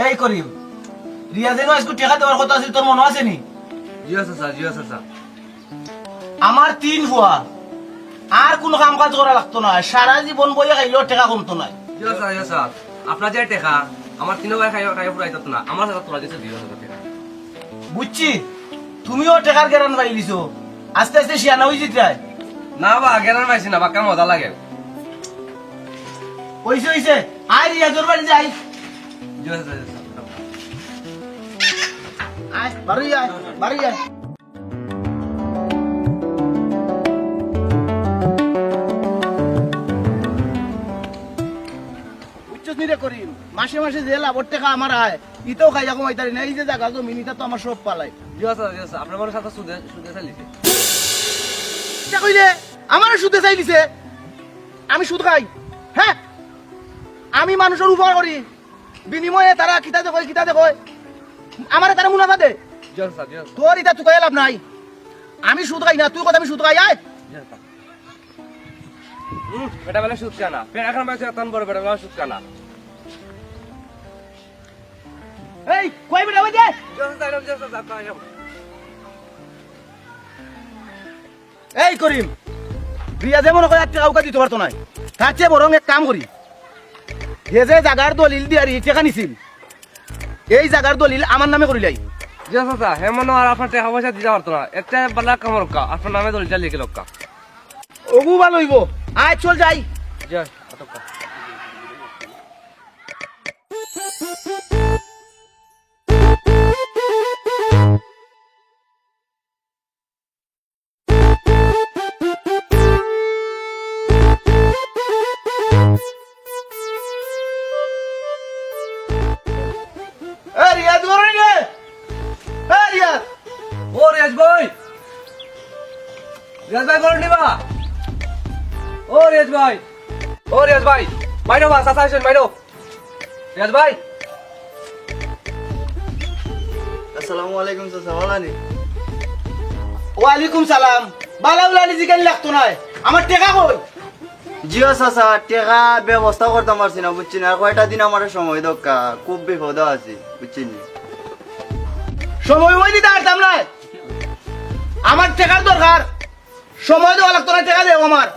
এই করিম, রিয়াজের আজকে টাকা দেওয়ার কথা আছে, তোর মনে আছে নি? জি আছে স্যার, জি আছে স্যার। আমার 3 ফুয়া, আর কোনো কাম কাজ করা লাগতো না, সারা জীবন বইয়া খাইলেও টাকা কমতো না। জি স্যার, জি স্যার। আপনার যে টাকা আমার 3 ভাই খাই ফুরাইতো না, আমার সাথে তোলা দিয়েছে 2,000 টাকা। বুঝছি, তুমিও টাকার গ্যারান পাইলিছো, আস্তে আস্তে শিয়ানা হয়ে যেতে। না বা গেরান পাইছি না, বাক্কা মজা লাগে। হইছে হইছে, আয় রিয়াজের বাড়ি যাই। জি আছে স্যার, জি আছে। আয় বাড়ি আয়, বাড়ি আয়। করিম, মাসে মাসে যে লাভর টাকা আমার আয়, ইতেও খাইয়া কমাইতারি না। এই যে জায়গা জমিন, ইটা তো আমার সব পালাই। জি আছে, জি আছে। আপনার মনে সাথে সুদে সুদে চালিয়েছে। কইলে আমার সুদে চাইলিছে, আমি সুদ খাই? হ্যাঁ, আমি মানুষের উপকার করি, বিনিময়ে তারা কিতা দেখো কিতা দেখো, আমার তারা মুনাফা দে। জি আছে স্যার, জি আছে। তোর এটা তুই লাভ নাই, আমি সুদ খাই না, তুই কথা আমি সুদ খাই। আয় জি আছে। বেটা বেলা সুদ কানা, পেট এখন পাইছে তখন বড় বেটা বেলা সুদ কানা। এই কই বেটা ওই দে। জি আছে স্যার, জি আছে স্যার। এই করিম, রিয়াজে মনে করে একটা কাউকে দিতে পারতো না, তার চেয়ে বরং এক কাম করি, যে যে জায়গার দলিল দিয়ে টাকা নিছিল, এই জায়গার দলিল আমার নামে করিলাই। জি আছে স্যার, হেমন আর আপনার টাকা পয়সা দিতে পারতো না, একটা বেলা কাম রক্কা আপনার নামে দলিল লিখে লক্কা। ওগু ভালো হইব, আয় চল যাই। জি আছে, অতক্কা। এই রিয়াজ করে রে, এই রিয়াজ। ও রিয়াজ ভাই, রিয়াজ ভাই করে নিবা। ও রিয়াজ ভাই, ও রিয়াজ ভাই, বাইরো বা সাসা আসেন বাইরো। রিয়াজ ভাই। আসসালামু আলাইকুম চাচা, ভালো আনি? ওয়ালাইকুম সালাম। বালাউলানি জিগান লাগতো না, আমার টাকা কই? জিও চাচা, টেকা ব্যবস্থা করতে পারছি না, বুঝছি না। আর কয়টা দিন আমার সময় দরকার, খুব বিপদ আছে, বুঝছি না। সময় ওই দিতে পারতাম না, আমার টাকার দরকার, সময় দেওয়া লাগতো না, টাকা দেও আমার।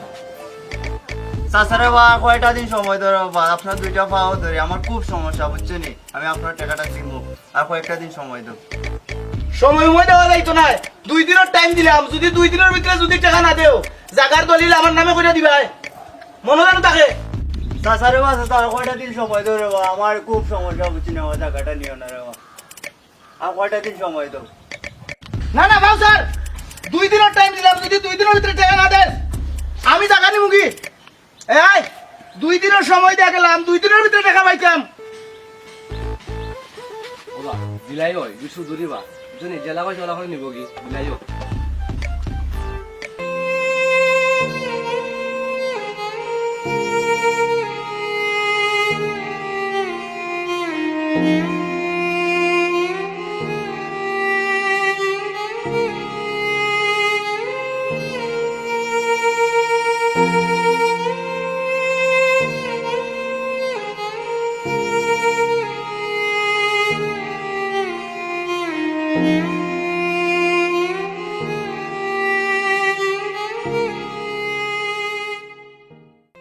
চাচারে বা কয়টা দিন সময় ধরে বা আপনার 2টা পাও ধরে আমার খুব সমস্যা, বুঝছি নি। আমি আপনার টাকাটা দিব, আর কয়েকটা দিন সময় দেব। সময় দেওয়া যাইতো না, 2 দিনের টাইম দিলাম, যদি 2 দিনের ভিতরে যদি টাকা না দেও, জাগার দলিল আমার নামে করে দিবা, মনে জানো তাকে। চাচারে বা চাচা, আর কয়টা দিন সময় ধরে বা আমার খুব সমস্যা, বুঝছি না। আমার টাকাটা নিও না রে বা, আর কয়টা দিন সময় দেব। না না বাউ স্যার, 2 দিনের টাইম দিলাম, যদি 2 দিনের ভিতরে টাকা না দেন, আমি জাগা নিমু কি? এই 2 দিনের সময় দিয়ে গেলাম, 2 দিনের ভিতরে টাকা পাইতাম। ওবা বিলাই হয় বিশু দূরিবা জনি জেলা কই জেলা করে নিব কি বিলাই হয়।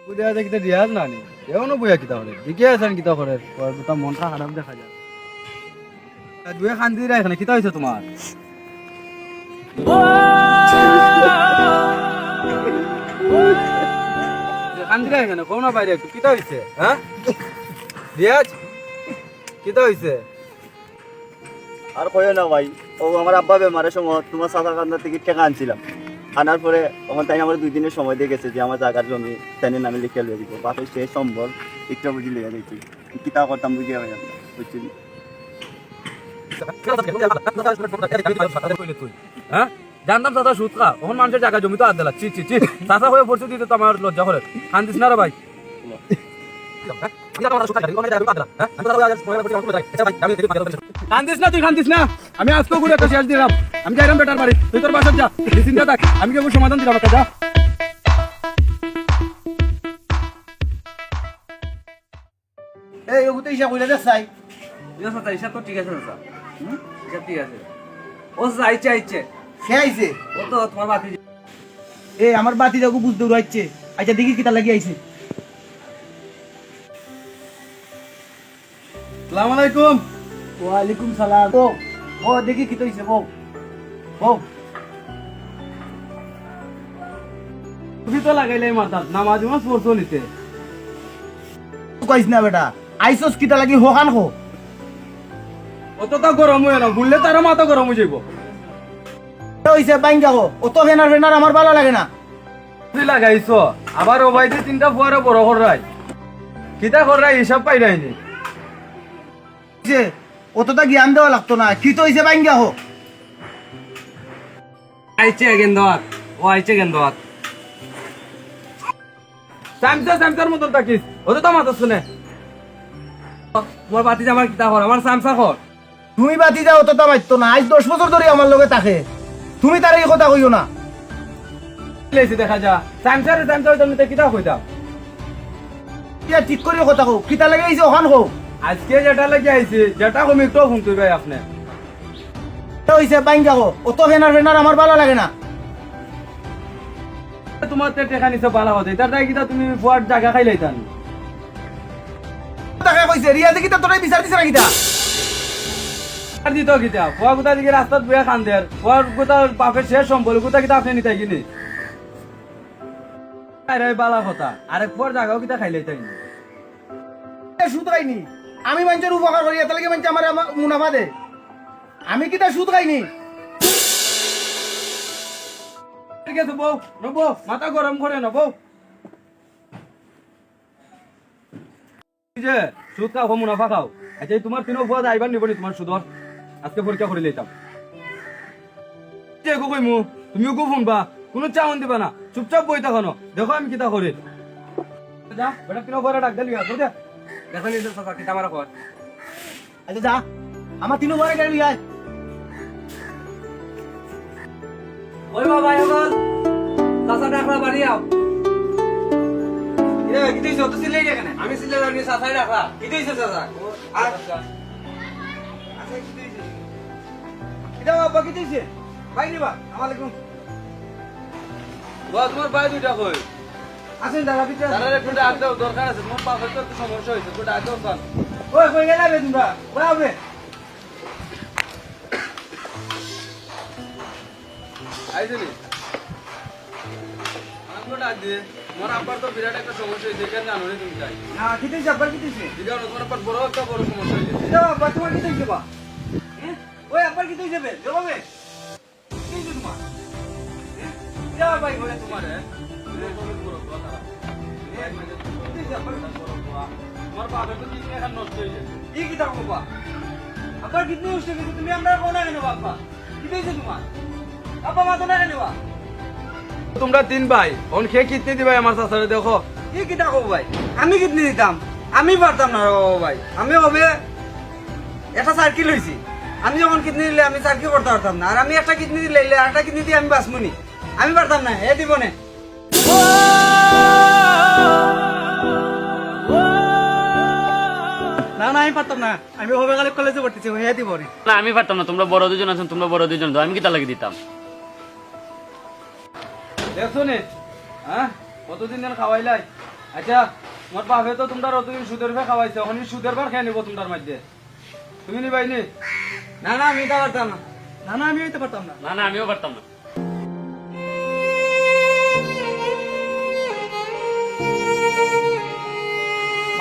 বুঝা যায় কিতা রিয়াজ না নি এমনও বইয়া কিতা করে দিকে আছেন কিতা করে গোটা মনটা খারাপ দেখা যায়। দুয়ে শান্তি রাখ না কিতা হয়েছে তোমার? শান্তি রাখ না কোন বাইরে একটু কিতা হয়েছে? হ্যাঁ রিয়াজ কিতা হয়েছে? আর কইও না ভাই, ও আমার আব্বা বেমারের সময় তোমার চাচার কান্দার থেকে টাকা আনছিলাম। আনার পরে আমার তাই আমার 2 দিনের সময় দিয়ে গেছে যে আমার জায়গার জমি তাইনের নামে লিখে লিয়ে দিব। বাপের সেই সম্বল একটা বুঝি লিয়ে দিয়েছি, কিতা করতাম বুঝিয়া ভাই আমরা, বুঝছি। হ্যাঁ জানতাম চাচা সুদ খা ওখান মানুষের জায়গা জমি তো আর দিলা চি চি চি চাচা হয়ে পড়ছে দিতে তো আমার লজ্জা করে কান্দিস না রে ভাই। কান্দিস না তুই কান্দিস না, আমি আজকে ঘুরে একটা শেষ দিলাম, আমি যাইলাম বেটার বাড়ি, তুই তোর বাসার যা চিন্তা থাক, আমি কেবল সমাধান দিলাম একটা যা। এই ওগুতে ইসা কইলে দেখ চাই, চাচা হিসাব তো ঠিক আছে চাচা হিসাব ঠিক আছে ও চাচা আইছে সে আইছে ও তো তোমার বাতি এ আমার বাতি যাবো বুঝতে উড়াইছে আচ্ছা দেখি কিতা লাগি আইছে সালাম আলাইকুম। ওয়ালাইকুম সালাম ও দেখি কিতা হইছে বউ তুমি তো লাগাইলে মাথার নামাজ মাস পড়ছো নিতে কইস না বেটা আইসস কিতা লাগি হোখান হো অত তো গরম হয়ে না বললে তারা মাথা গরম হয়ে যাবো। হইছে বাইঙ্গা হো অত ফেনার আমার ভালো লাগে না তুমি লাগাইছো আবার ও বাইতে তিনটা ফুয়ারে বড় করাই কিতা করাই হিসাব পাই নাইনি যে অতটা জ্ঞান দেওয়া লাগতো না কি তো হইছে বাইঙ্গা হো আইছে গেন্দওয়াত ও আইছে গেন্দওয়াত সামসার মতন থাকিস ওটা তো মাথা শুনে তোমার বাতি আমার কিতা কর আমার সামসা কর তুমি বাতি যাও অতটা মারতো না আজ 10 বছর ধরে আমার লগে থাকে তুমি তার এই কথা কইও না লেছি দেখা যা সামসার তুমি কিতা কইতাম ইয়া ঠিক করিও কথা কও কিতা লাগে আইছে ওখান হো আজকে যেটা লাগি আইছি যেটা কমি একটু ফোন তুই ভাই আপনি তো হইছে বাইঙ্গা হো অত ফেনার আমার ভালো লাগে না তোমার তে টেকা নিছে বালা হতে তার তাই কিতা তুমি ফুয়ার জায়গা খাইলাইতান তাকে কইছে রিয়াজে কিতা তোরাই বিচার দিছ না কিতা আর দিত কিতা ফুয়া গুতা দিকে রাস্তাত বইয়া খান দেয়ার ফুয়ার গুতা বাপের শেষ সম্বল গুতা কিতা আপনি নিতাই কিনি আরে বালা কথা আরে ফুয়ার জায়গাও কিতা খাইলাইতাই সুদ খাইনি আমি মানুষের উপকার করি এত লাগে মানুষ আমার মুনাফা দে আমি কিতা সুদ খাইনি ঠিক আছে বউ নবো মাথা গরম করে নবো যে সুদ খাও মুনাফা খাও আচ্ছা তোমার তিনও ফুয়া আইবার নিবনি তোমার সুদর আজকে পরীক্ষা করে লইতাম কইমু তুমিও গো শুনবা কোনো চাউন দিবা না চুপচাপ বই থাকো দেখো আমি কিতা করি যা বেটা তিনও ফুয়ারে ডাক দিলি দে দেখো নিজের চাচা কিতা আমার কর আচ্ছা যা আমার তিনও ঘরে গাড়ি আয় ওই বাবা এখন চাচা ডাকলা বাড়ি আও কি তুই যত সিলাই এখানে আমি সিলে রাখি চাচাই ডাকলা কি তুইছে চাচা আর কিতা বাবা কি তুইছে ভাই নিবা আসসালামাইকুম বা তোমার ভাই দুইটা কই আসেন দাদা বিটা তারা একটু ডাক দাও দরকার আছে তোমার পাপের তো একটু সমস্যা হয়েছে একটু ডাক দাও কান ওই কই গেলা বে তোমরা ওই হবে আইজনি আমাকে ডাক দিয়ে তোমার আব্বার তো বিরাট একটা সমস্যা হয়েছে এখানে জানো তুমি যাই না কি তুইছে আবার কি তুইছে দিদা তোমার আব্বার বড় একটা বড় সমস্যা হয়েছে কিতা বাবা তোমার কি তুইছে বা ওই আবার কি তুইছে বে জবাবে কি তুইছে তোমার কিতা ভাই বলে তোমার তোমার বাপের তো কিডনি এখন নষ্ট হয়ে গেছে কি কিতা বাবা আবার কিতনি উঠছে কিন্তু তুমি আমরা কোনা কেন বাবা কি তুইছে তোমার আব্বা মা তো না কেন বা তোমরা তিন ভাই অন খেয়ে কিডনি দিবাই আমার চাচারে দেখো কি কিতা কব ভাই আমি কিতনি দিতাম আমি পারতাম না ও ভাই আমি হবে একটা সার্কিল হইছি আমি যখন কিডনি দিলে আমি সার্কিল করতে পারতাম না আর আমি একটা কিডনি দিলে আরেকটা কিডনি দিয়ে আমি বাঁচমুনি আমি পারতাম না এ দিব না না না আমি পারতাম না আমি হবে কালে কলেজে পড়তেছি হয়ে দিব না আমি পারতাম না তোমরা বড় দুজন আছেন তোমরা বড় দুজন দাও আমি কিতা লাগিয়ে দিতাম দেখছো নে হ্যাঁ কতদিন যেন খাওয়াইলাই আচ্ছা তোমার বাপে তো তোমরা অতদিন সুদের ভাই খাওয়াইছে এখন সুদের বার খেয়ে নিবো তোমার মধ্যে তুমি নিবাই নি না না আমি এটা পারতাম না না না আমি হইতে পারতাম না না না আমিও পারতাম না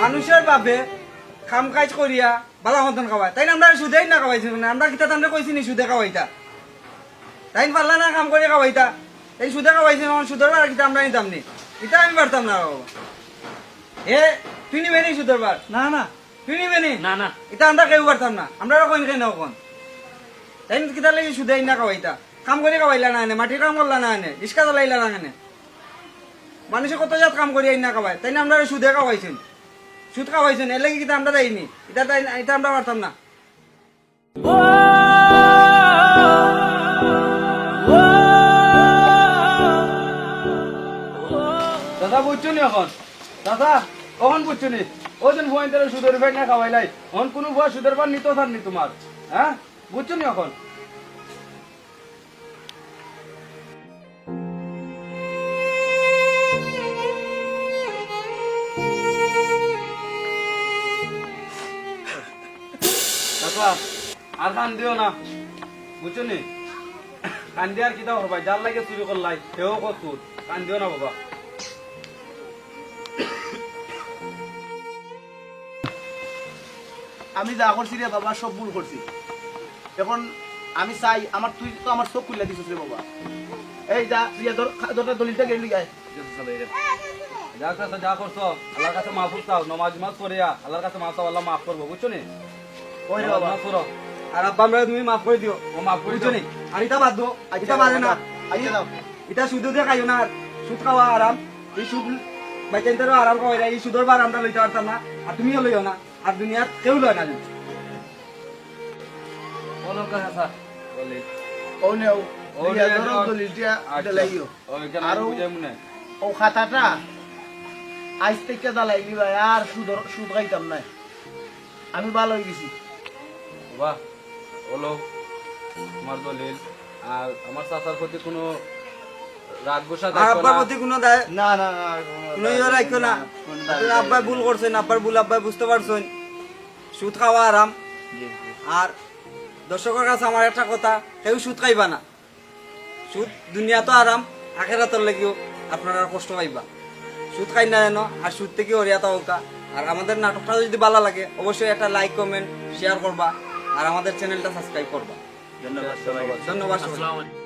মানুষের বাপে খাম কাজ করিয়া বালা মতন খাওয়ায় তাই আমরা সুদেই না খাওয়াইছি না আমরা কিতা আমরা কইছি নি সুদে খাওয়াইতা তাই পারলা না কাম করে খাওয়াইতা তাই সুদে খাওয়াইছি সুদের বার কিতা আমরা নিতাম নি এটা আমি পারতাম না বাবা এ তুই নিবে নি সুদের বার না না তুই নিবে নি না না এটা আমরা কেউ পারতাম না আমরা কইন খাই না কখন তাই কিতা লাগি সুদেই না খাওয়াইতা কাম করে খাওয়াইলা না এনে মাটির কাম করলা না এনে রিক্সা চালাইলা না এনে মানুষে কত জাত কাম করি আইন না খাওয়ায় তাই না আমরা সুদে খাওয়াইছেন সুদ খাওয়াইছেন এর লাগি কিন্তু আমরা দেয়নি এটা আমরা পারতাম না দাদা বুঝছো নি এখন দাদা কখন বুঝছো নি ও যেন ভয় তারা সুদের ফেট না খাওয়াইলাই অন কোনো ভয় সুদের পান নিতে থাকনি তোমার হ্যাঁ বুঝছো নি এখন কাকা আর কান দিও না বুঝছো নি কান দিয়ে আর কিতা করবাই যার লাগে চুরি করলাই সেও কচুর কান দিও না বাবা আমি যা করছি রে বাবা সব ভুল করছি এখন আমি চাই আমার তুই তো আমার চোখ খুলে দিছিস রে বাবা এই যা প্রিয়া দরটা দলিলটা গেলি গায় যা কাছে যা করছো আল্লাহর কাছে মাফ চাও নমাজ মাস করিয়া আল্লাহর কাছে মাফ চাও আল্লাহ মাফ করবো বুঝছো নি ওই রে বাবা মাফ করো আর আব্বা আমরা তুমি মাফ করে দিও ও মাফ করে বুঝছো দিও নি আর এটা বাদ দো এটা বাদে না আইতে দাও এটা সুদ দিয়ে খাইও না আর সুদ খাওয়া আরাম এই সুদ বাইচাইতেরও আরাম খাওয়াই না এই সুদর বার আমরা লইতে পারতাম না আর তুমিও লইও না আর দুনিয়ার কেউ লয় না বলো কাছে বলি ও নেও ও প্রিয়া নেও, দরটা দলিলটা দিলাইও ওইখানে আরো বুঝে মনে ও খাতাটা আজ থেকে জ্বালাইলি ভাই আর সুদ খাইতাম না আমি ভালো হয়ে গেছি বাবা বলো তোমার দলিল আর আমার চাচার প্রতি কোনো রাগ গোসা আর দেখো আব্বার না প্রতি কোনো দায় না না না কোনো ইয়ে রাখো না আপনার আব্বাই ভুল করছেন আব্বার ভুল আব্বাই বুঝতে পারছেন সুদ খাওয়া আরাম আর দর্শকের কাছে আমার একটা কথা কেউ সুদ খাইবা না সুদ দুনিয়া তো আরাম আখেরাতর লাগিও আপনারা কষ্ট পাইবা সুদ খাই না জানো আর সুদ থেকে হরিয়াতা হোকা আর আমাদের নাটকটা যদি ভালো লাগে অবশ্যই একটা লাইক কমেন্ট শেয়ার করবা আর আমাদের চ্যানেলটা সাবস্ক্রাইব করবা ধন্যবাদ সবাই ধন্যবাদ সবাই। আসসালামু আলাইকুম